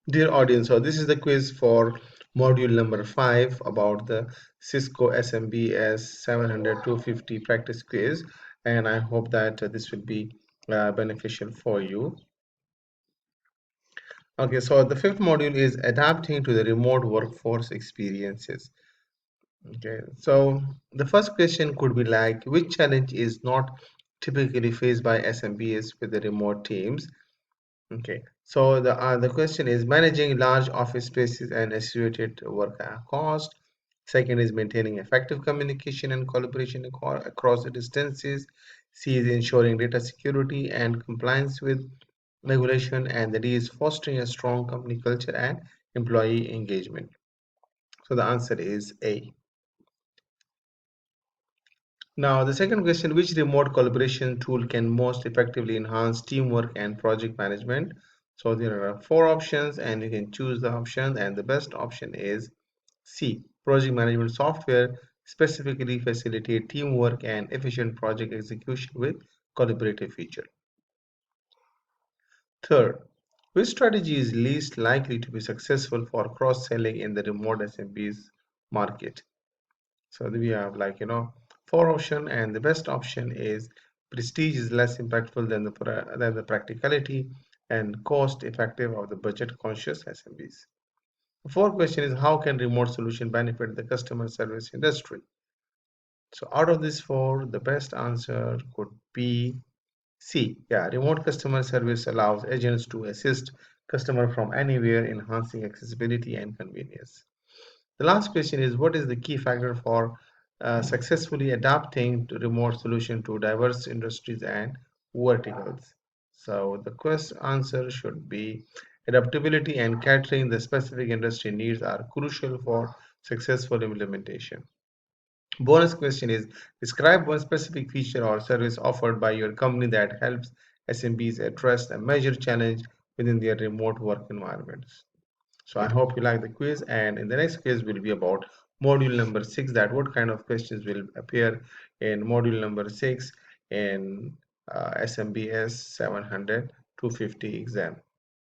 Dear audience, so this is the quiz for module number 5 about the Cisco SMBS 700-250 practice quiz, and I hope that this will be beneficial for you. Okay, so the fifth module is adapting to the remote workforce experiences. Okay, so the first question could be like, which challenge is not typically faced by SMBS with the remote teams? Okay, so the question is managing large office spaces and associated work cost. Second is maintaining effective communication and collaboration across the distances. C is ensuring data security and compliance with regulation, and the D is fostering a strong company culture and employee engagement. So the answer is A. Now, the second question, which remote collaboration tool can most effectively enhance teamwork and project management? So there are four options and you can choose the option, and the best option is C. Project management software specifically facilitate teamwork and efficient project execution with collaborative feature. Third, which strategy is least likely to be successful for cross-selling in the remote SMBs market? So we have four option, and the best option is prestige is less impactful than the practicality and cost effective of the budget conscious SMBs. The fourth question is how can remote solution benefit the customer service industry? So out of these four, the best answer could be C. Yeah, remote customer service allows agents to assist customer from anywhere, enhancing accessibility and convenience. The last question is what is the key factor for successfully adapting to remote solution to diverse industries and verticals? So the quest answer should be adaptability and catering the specific industry needs are crucial for successful implementation. Bonus question is describe one specific feature or service offered by your company that helps SMBs address a major challenge within their remote work environments. So I hope you like the quiz, and in the next quiz will be about module number 6, that what kind of questions will appear in module number 6 in SMBS 700 250 exam.